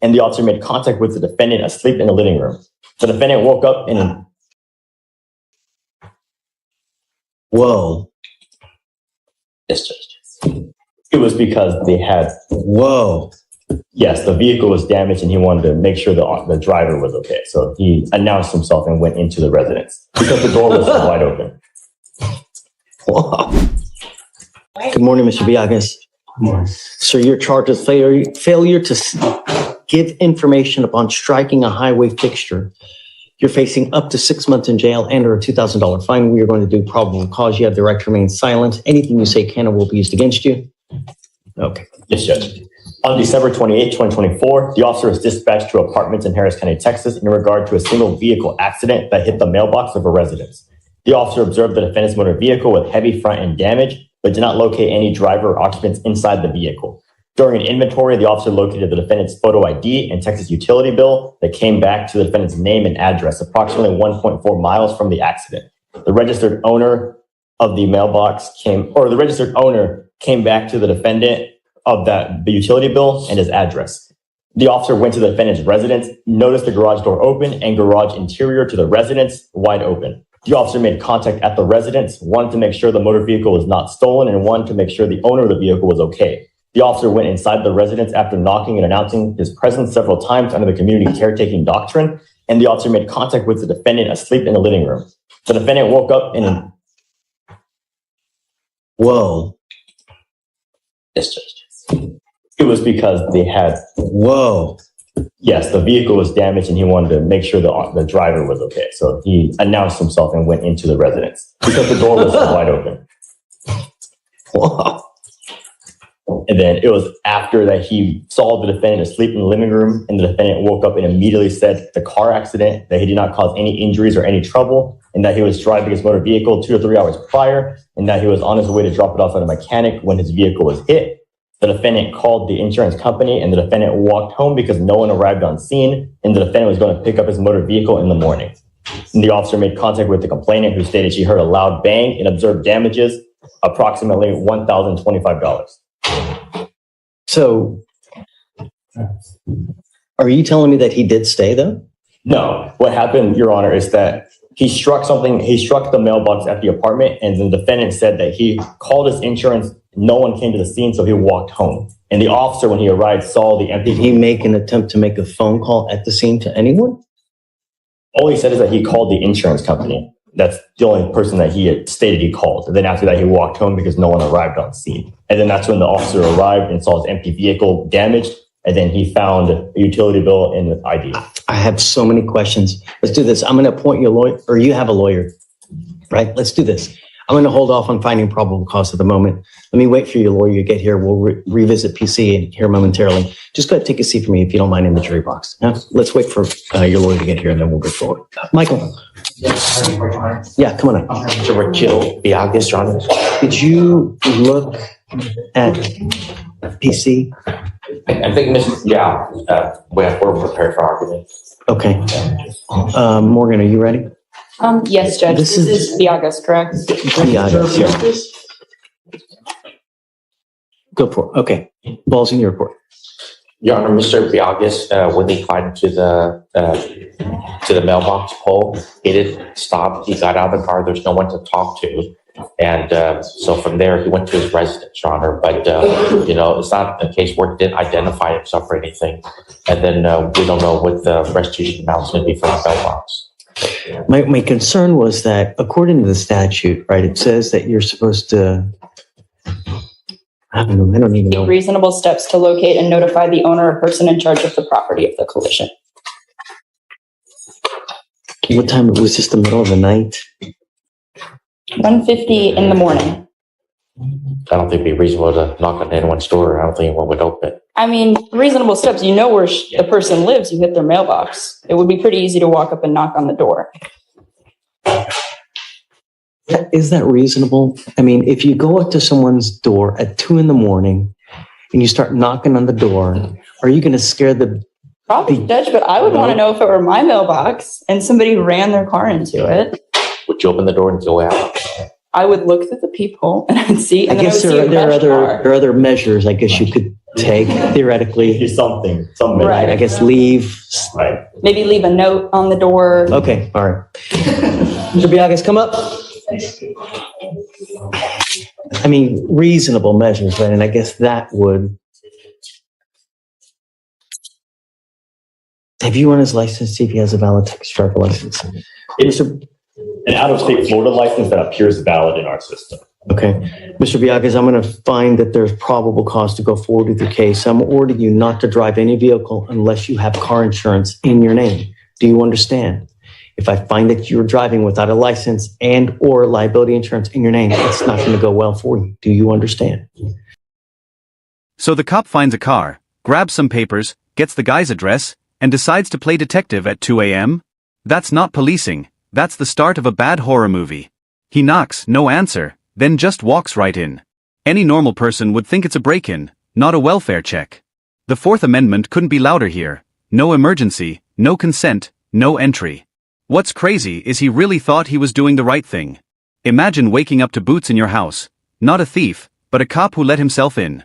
and the officer made contact with the defendant asleep in the living room. The defendant woke up and... Whoa. Yes, Judge. It was because they had... Whoa. Yes, the vehicle was damaged and he wanted to make sure the driver was okay. So he announced himself and went into the residence because the door was wide open. Wow. Good morning, Mr. Villagas. Good morning. Sir, you're charged with failure to give information upon striking a highway fixture. You're facing up to 6 months in jail and or a $2,000 fine. We are going to do probable cause. You have the right to remain silent. Anything you say can or will be used against you. Okay. Yes, Judge. On December 28, 2024, the officer was dispatched to apartments in Harris County, Texas, in regard to a single vehicle accident that hit the mailbox of a residence. The officer observed the defendant's motor vehicle with heavy front end damage, but did not locate any driver or occupants inside the vehicle. During an inventory, the officer located the defendant's photo ID and Texas utility bill that came back to the defendant's name and address, approximately 1.4 miles from the accident. The registered owner of the mailbox came back to the defendant of the utility bill and his address. The officer went to the defendant's residence, noticed the garage door open and garage interior to the residence wide open. The officer made contact at the residence, wanted to make sure the motor vehicle was not stolen and wanted to make sure the owner of the vehicle was okay. The officer went inside the residence after knocking and announcing his presence several times under the community caretaking doctrine, and the officer made contact with the defendant asleep in the living room. The defendant woke up and... Whoa. Yes, Judge. It was because they had... Whoa. Yes, the vehicle was damaged and he wanted to make sure the driver was okay. So he announced himself and went into the residence because the door was wide open. Wow. And then it was after that he saw the defendant asleep in the living room, and the defendant woke up and immediately said the car accident, that he did not cause any injuries or any trouble, and that he was driving his motor vehicle 2 to 3 hours prior, and that he was on his way to drop it off at a mechanic when his vehicle was hit. The defendant called the insurance company, and the defendant walked home because no one arrived on scene, and the defendant was going to pick up his motor vehicle in the morning. And the officer made contact with the complainant, who stated she heard a loud bang and observed damages, approximately $1,025. So, are you telling me that he did stay, though? No. What happened, Your Honor, is that he struck the mailbox at the apartment, and the defendant said that he called his insurance. No one came to the scene, so he walked home. And the officer, when he arrived, saw the empty... Did he make an attempt to make a phone call at the scene to anyone? All he said is that he called the insurance company. That's the only person that he had stated he called. And then after that, he walked home because no one arrived on scene. And then that's when the officer arrived and saw his empty vehicle damaged. And then he found a utility bill and an ID. I have so many questions. Let's do this. I'm going to appoint you a lawyer, or you have a lawyer, right? Let's do this. I'm going to hold off on finding probable cause at the moment. Let me wait for your lawyer to get here. We'll revisit PC here momentarily. Just go ahead and take a seat for me if you don't mind in the jury box. Now, let's wait for your lawyer to get here and then we'll go forward. Michael. Yeah, come on up. Mr. Jill Villagas, Your Honor. Did you look at PC? I think, we're prepared for argument. Okay. Morgan, are you ready? Yes, Judge. This is Villagas, correct? Villagas, yeah. Go for it. Okay. Ball's in your court. Your Honor, Mr. Villagas, when he climbed to the mailbox pole, he didn't stop. He got out of the car. There's no one to talk to. And so from there, he went to his residence, Your Honor. But, it's not a case where he didn't identify himself or anything. And then we don't know what the restitution amount is going to be for the mailbox. My concern was that according to the statute, right, it says that you're supposed to, I don't even know. Reasonable steps to locate and notify the owner or person in charge of the property of the collision. What time? Was this the middle of the night? 1:50 in the morning. I don't think it'd be reasonable to knock on anyone's door. I don't think anyone would open it. I mean, reasonable steps. You know where the person lives. You hit their mailbox. It would be pretty easy to walk up and knock on the door. Is that reasonable? I mean, if you go up to someone's door at 2 a.m. and you start knocking on the door, are you going to scare the... Probably, Judge, but I would want to know if it were my mailbox and somebody ran their car into it. Would you open the door and go out? I would look through the peephole and I'd see. And I guess there are other measures. I guess you could take, theoretically, Do something, Right. I guess leave. Right. Maybe leave a note on the door. Okay, all right. Mr. Biagas, come up. I mean, reasonable measures, right? And I guess that would. Have you run his license, see if he has a valid Texas driver license? It's an out-of-state Florida license that appears valid in our system. Okay. Mr. Biagas, I'm going to find that there's probable cause to go forward with your case. I'm ordering you not to drive any vehicle unless you have car insurance in your name. Do you understand? If I find that you're driving without a license and or liability insurance in your name, it's not going to go well for you. Do you understand? So the cop finds a car, grabs some papers, gets the guy's address, and decides to play detective at 2 a.m.? That's not policing. That's the start of a bad horror movie. He knocks, no answer, then just walks right in. Any normal person would think it's a break-in, not a welfare check. The Fourth Amendment couldn't be louder here. No emergency, no consent, no entry. What's crazy is he really thought he was doing the right thing. Imagine waking up to boots in your house. Not a thief, but a cop who let himself in.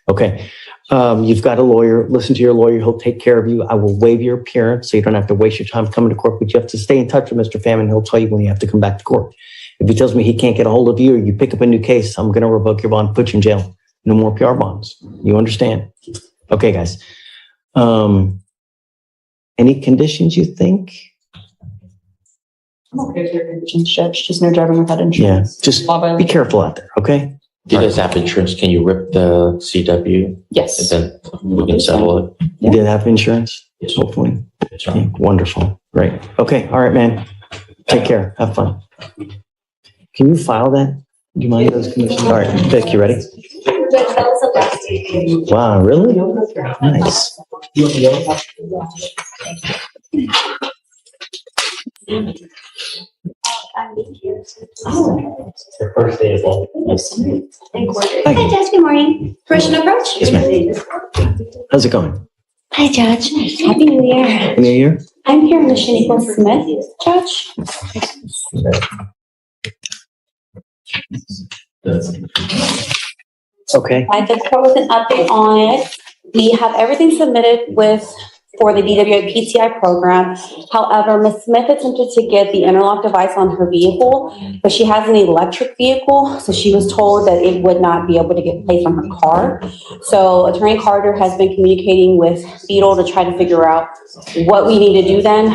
Okay. You've got a lawyer. Listen to your lawyer. He'll take care of you. I will waive your appearance so you don't have to waste your time coming to court, but you have to stay in touch with Mr. Pham, and he'll tell you when you have to come back to court. If he tells me he can't get a hold of you or you pick up a new case, I'm going to revoke your bond, put you in jail. No more PR bonds. You understand? Okay, guys. Any conditions you think? I'm okay with your conditions, Judge. Just no driving without Yeah, insurance. just Law be violation. careful out there, okay? He does have insurance. Can you rip the CW? And Yes. then we can settle it. You did have insurance, Yes. hopefully. That's right. Okay, wonderful. Great. Okay, all right, man. Take care. Have fun. Can you file that? Do you mind those conditions? All right, Vic, you ready? Wow, really? Nice. The first day is all. Hi, Judge. Good morning. Permission to approach? Yes, ma'am. How's it going? Hi, Judge. Happy New Year. New Year? I'm here, Ms. Shaniqua Smith, Judge. Okay. I did start with an update on it. We have everything submitted for the DWI PTI program. However, Ms. Smith attempted to get the interlock device on her vehicle, but she has an electric vehicle, so she was told that it would not be able to get placed on her car. So Attorney Carter has been communicating with Beadle to try to figure out what we need to do then.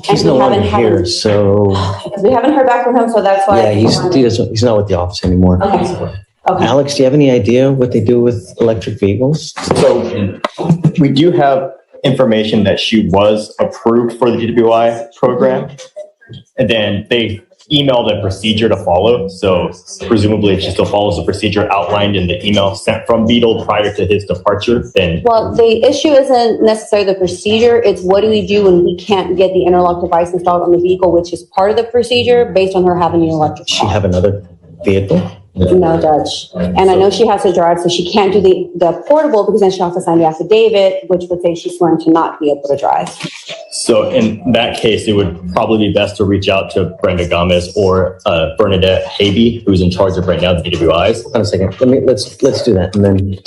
He's And no we longer haven't here, so because we haven't heard back from him, so that's why. yeah, he's not with the office anymore. Okay. Okay. Alex, do you have any idea what they do with electric vehicles? So we do have information that she was approved for the DWI program. And then they emailed a procedure to follow. So presumably if she still follows the procedure outlined in the email sent from Beadle prior to his departure, then Well, the issue isn't necessarily the procedure. It's what do we do when we can't get the interlock device installed on the vehicle, which is part of the procedure based on her having an electric Does she car. have another vehicle? No, Judge. And I know she has to drive, so she can't do the portable because then she has to sign the affidavit, which would say she's sworn to not be able to drive. so in that case, it would probably be best to reach out to Brenda Gomez or Bernadette Habe, who's in charge of right now the DWIs. Hold on a second. Let's do that. And then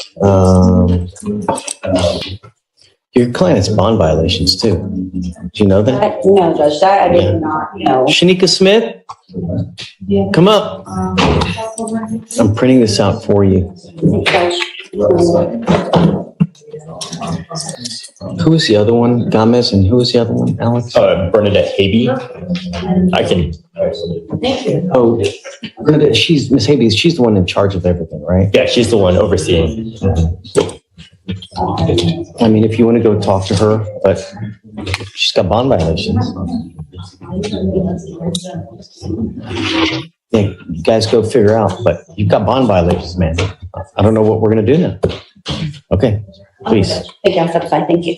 your client has bond violations too. Do you know that? No, Judge, that I did not know. Shanika Smith, come up. I'm printing this out for you. Judge. Who was the other one? Gomez, and who was the other one? Alex? Bernadette Habe. I can. Thank you. Oh, she's Miss Habe. She's the one in charge of everything, right? Yeah, she's the one overseeing. I mean, if you want to go talk to her, but she's got bond violations. Yeah, you guys go figure out, but you've got bond violations, man. I don't know what we're going to do now. Okay, please. Thank you, I'll step aside. Thank you.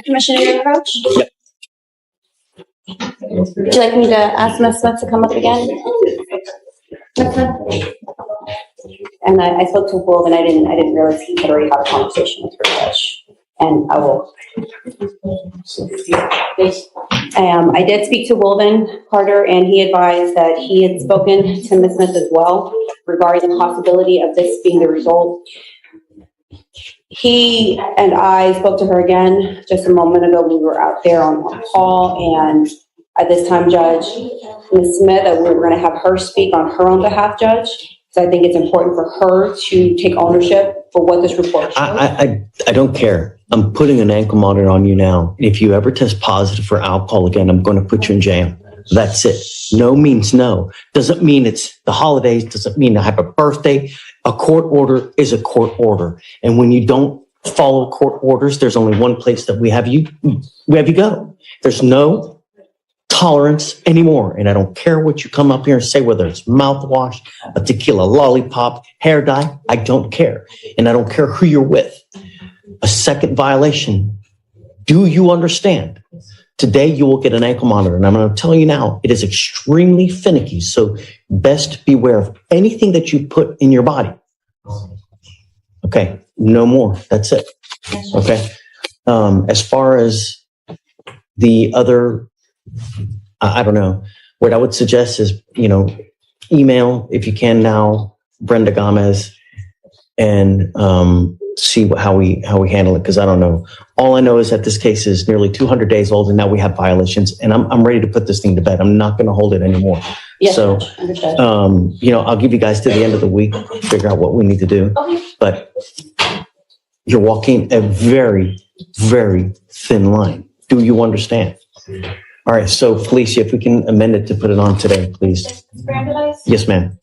Commissioner, your approach? Yep. Would you like me to ask Ms. Smith to come up again? And I spoke to Wolf, and I didn't realize he had already had a conversation with her, Judge. And I will. I did speak to Wolven Carter, and he advised that he had spoken to Ms. Smith as well regarding the possibility of this being the result. He and I spoke to her again just a moment ago. We were out there on call, and at this time, Judge, Ms. Smith, that we were going to have her speak on her own behalf, Judge. So I think it's important for her to take ownership for what this report shows. I don't care. I'm putting an ankle monitor on you now. If you ever test positive for alcohol again, I'm going to put you in jail. That's it. No means no. Doesn't mean it's the holidays. Doesn't mean I have a birthday. A court order is a court order. And when you don't follow court orders, there's only one place that we have you go. There's no tolerance anymore. And I don't care what you come up here and say, whether it's mouthwash, a tequila lollipop, hair dye. I don't care. And I don't care who you're with. A second violation. Do you understand? Today, you will get an ankle monitor. And I'm going to tell you now, it is extremely finicky. So best beware of anything that you put in your body. Okay. No more. That's it. Okay. As far as the other, I don't know. What I would suggest is, email, if you can now, Brenda Gomez, and see how we handle it, because I don't know. All I know is that this case is nearly 200 days old, and now we have violations, and I'm ready to put this thing to bed. I'm not going to hold it anymore. Yes, So, understood. I'll give you guys to the end of the week, figure out what we need to do. Okay. But you're walking a very, very thin line. Do you understand? All right. So, Felicia, if we can amend it to put it on today, please. Yes, ma'am.